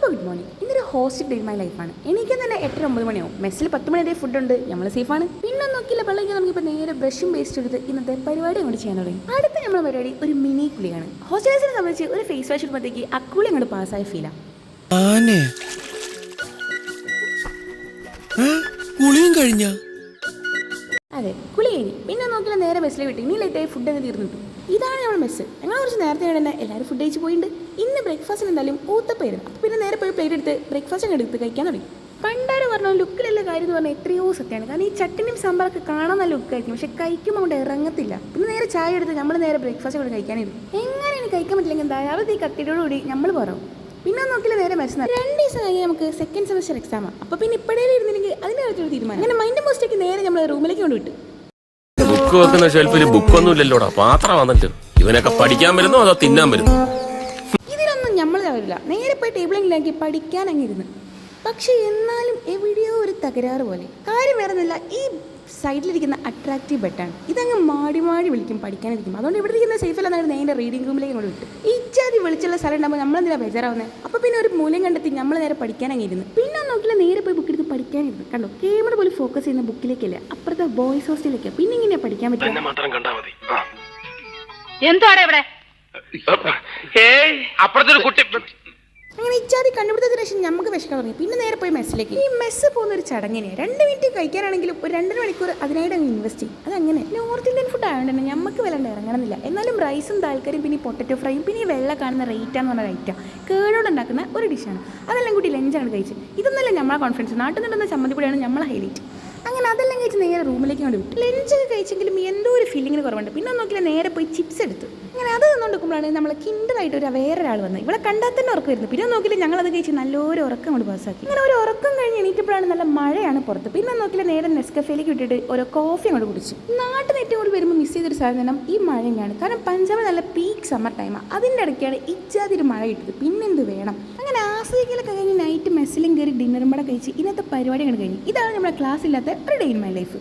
അപ്പോൾ good morning. ഇന്നൊരു hostel day my ലൈഫാണ്. എനിക്ക് തന്നെ 8-9 മണിയാവും. മെസ്സിൽ 10 മണി വരെ ഫുഡുണ്ട്, നമ്മൾ സേഫാണ്. പിന്നെ നോക്കിയില്ല പള്ളിക്ക് നമുക്കിപ്പോൾ നേരെ ബ്രഷും പേസ്റ്റ് എടുത്ത് ഇന്നത്തെ പരിപാടി അങ്ങോട്ട് ചെയ്യാൻ തുടങ്ങി. അടുത്ത നമ്മുടെ പരിപാടി ഒരു മിനി കുളിയാണ്. ഹോസ്റ്റലേഴ്സിനെ സംബന്ധിച്ച് ഒരു ഫേസ് വാഷ് ഇടുമ്പോഴത്തേക്ക് ആ കുളി അങ്ങോട്ട് പാസ്സായ ഫീലാണ്. അതെ, കുളി കഴിഞ്ഞ് പിന്നെ നോക്കിയാൽ നേരെ ബസ്സിൽ വിട്ട് ഇനി ലേറ്റായി ഫുഡ് അങ്ങ് തീർന്നു കിട്ടും. ഇതാണ് നമ്മുടെ മെസ്സ്. ഞങ്ങൾ കുറച്ച് നേരത്തെ തന്നെ എല്ലാവരും ഫുഡ് കഴിച്ച് പോയിട്ടുണ്ട്. ഇന്ന് ബ്രേക്ക്ഫാസ്റ്റിന് എന്തായാലും ഊത്തപ്പേരും. അപ്പോൾ പിന്നെ നേരെ പോയി പ്ലേറ്റ് എടുത്ത് ബ്രേക്ക്ഫാസ്റ്റ് അങ്ങ് എടുത്ത് കഴിക്കാൻ തുടങ്ങി. പണ്ടാര് പറഞ്ഞാൽ ലുക്കിലുള്ള കാര്യം എന്ന് പറഞ്ഞാൽ എത്രയോ സത്യമാണ്. കാരണം ഈ ചട്ടിനും സാമ്പാറൊക്കെ കാണാൻ നല്ല ലുക്കായിരിക്കും, പക്ഷെ കഴിക്കുമ്പോൾ കൊണ്ട് ഇറങ്ങത്തില്ല. പിന്നെ നേരെ ചായ എടുത്ത് നമ്മൾ നേരെ ബ്രേക്ക്ഫാസ്റ്റ് കൊണ്ട് കഴിക്കാനിരുന്നു. എങ്ങനെയാണ് കഴിക്കാൻ പറ്റില്ലെങ്കിൽ ദയാവധി ഈ കത്തിയോടുകൂടി നമ്മൾ പറയും. പിന്നെ നോക്കില്ല നേരെ മെസ്സ് 2 ദിവസം കഴിഞ്ഞ് നമുക്ക് സെക്കൻഡ് സെമസ്റ്റർ എക്സാമാണ്. അപ്പോൾ പിന്നെ ഇപ്പോഴേ ഇരുന്നില്ലെങ്കിൽ അതിൻ്റെ അടുത്തൊരു തീരുമാനം. അങ്ങനെ മൈൻഡ് പോസ്റ്റേക്ക് നേരെ നമ്മൾ റൂമിലേക്ക് കൊണ്ടുവിട്ടു. ബുക്ക് വെക്കുന്ന ഷെൽഫിൽ ബുക്കൊന്നും ഇല്ലല്ലോടാ, പാത്രം വന്നിട്ട് ഇവനൊക്കെ പഠിക്കാൻ വരുന്നോ അതോ തിന്നാൻ വരുന്നു? ഇതിലൊന്നും നമ്മൾ തവരില്ല. നേരെ പോയി ടേബിളിലാക്കി പഠിക്കാൻ അങ്ങിരുന്നു. പക്ഷെ എന്നാലും എവിടെയോ ഒരു തകരാറ് പോലെ. കാര്യം വേറൊന്നുമില്ല, ഈ സൈഡിലിരിക്കുന്ന അട്രാക്റ്റീവ് ബെറ്റാണ്. ഇതങ്ങ് മാടി മാടി വിളിക്കും പഠിക്കാനിരിക്കും. അതുകൊണ്ട് ഇവിടെ ഇരിക്കുന്ന സേഫല്ലെന്നാണ് നേരെ റീഡിംഗ് റൂമിലേക്ക് കൊണ്ട് വിട്ടു. ഇച്ചാതി വിളിച്ചുള്ള സ്ഥലം ഉണ്ടാകുമ്പോൾ നമ്മളെന്തിനാണ് ബേജാറാവുന്നത്? അപ്പോൾ പിന്നെ ഒരു മൂല്യം കണ്ടെത്തി നമ്മൾ നേരെ പഠിക്കാനങ്ങിരുന്നു. പിന്നെ നോക്കില്ല നേരെ പോയി ബുക്ക് എടുത്ത് പഠിക്കാനിരുന്നു. കണ്ടോ, ക്യാമറ പോലും ഫോക്കസ് ചെയ്യുന്ന ബുക്കിലേക്കല്ല, അപ്പുറത്തെ ബോയ്സ് ഹോസ്റ്റലിലേക്ക്. പിന്നെ ഇങ്ങനെ പഠിക്കാൻ പറ്റും. അങ്ങനെ ഇച്ചാതി കണ്ടുപിടുത്തത്തിന് ശേഷം നമുക്ക് വിശക്കാൻ തുടങ്ങി. പിന്നെ നേരെ പോയി മെസ്സിലേക്ക്. ഈ മെസ്സ് പോകുന്ന ഒരു ചടങ്ങിനെ 2 മിനിറ്റ് കഴിക്കാനാണെങ്കിലും ഒരു 2.5 മണിക്കൂർ അതിനായിട്ട് അങ്ങ് ഇൻവെസ്റ്റ് ചെയ്യും. അതങ്ങനെ നോർത്ത് ഇന്ത്യൻ ഫുഡ് ആയതുകൊണ്ട് തന്നെ നമുക്ക് വല്ലാണ്ട് ഇറങ്ങണമെന്നില്ല. എന്നാലും റൈസും താൽക്കാരും പിന്നെ പൊട്ടറ്റോ ഫ്രൈയും പിന്നെ ഈ വെള്ള കാണുന്ന റൈറ്റാന്ന് പറഞ്ഞ റൈറ്റാണ് കേടോടുണ്ടാക്കുന്ന ഒരു ഡിഷാണ്. അതെല്ലാം കൂടി ലഞ്ചാണ് കഴിച്ചത്. ഇതൊന്നല്ല നമ്മളെ കോൺഫിഡൻസ്. നാട്ടിൽ നിന്നുണ്ടെന്ന ചമ്മന്തിപ്പൊടിയാണ് നമ്മളെ ഹൈലൈറ്റ്. അങ്ങനെ അതെല്ലാം കഴിച്ച് നേരെ റൂമിലേക്ക് കൊണ്ട് വിട്ടു. ലഞ്ചൊക്കെ കഴിച്ചെങ്കിലും എന്തോ ഒരു ഫീലിങ്ങിന് കുറവുണ്ട്. പിന്നെ നോക്കിയാൽ നേരെ പോയി ചിപ്സ് എടുത്തു. അങ്ങനെ അത് നിന്നുകൊണ്ടിരിക്കുമ്പോഴാണ് നമ്മൾ കിൻഡറായിട്ട് വേറൊരാൾ വന്നത്. ഇവിടെ കണ്ടാൽ തന്നെ ഉറക്കം വരുന്നു. പിന്നെ നോക്കിയാൽ ഞങ്ങളത് കഴിച്ച് നല്ലൊരു ഉറക്കം കൊണ്ട് പാസ്സാക്കി. അങ്ങനെ ഒരു ഉറക്കം കഴിഞ്ഞ് എണീറ്റപ്പോഴാണ് നല്ല മഴയാണ് പുറത്ത്. പിന്നെ നോക്കിയാൽ നേരെ നെസ്കഫേയിലേക്ക് വിട്ടിട്ട് ഓരോ കോഫി അങ്ങോട്ട് കുടിച്ചു. നാട്ടിൽ നിന്ന് ഏറ്റവും കൂടി വരുമ്പോൾ മിസ് ചെയ്തൊരു സാധനം ഈ മഴ തന്നെയാണ്. കാരണം പഞ്ചാബ് നല്ല പീക്ക് സമ്മർ ടൈമാണ്. അതിൻ്റെ ഇടയ്ക്കാണ് ഇച്ചാതിരി മഴ കിട്ടിയത്. പിന്നെന്ത് വേണം? അങ്ങനെ ആസ്വദിക്കലൊക്കെ കഴിഞ്ഞ് നൈറ്റ് മെസ്സിലും കയറി ഡിന്നറും കൂടെ കഴിച്ച് ഇന്നത്തെ പരിപാടി അങ്ങോട്ട് കഴിഞ്ഞു. ഇതാണ് നമ്മുടെ ക്ലാസ് ഇല്ലാത്ത ഒരു ഡേ ഇൻ മൈ ലൈഫ്.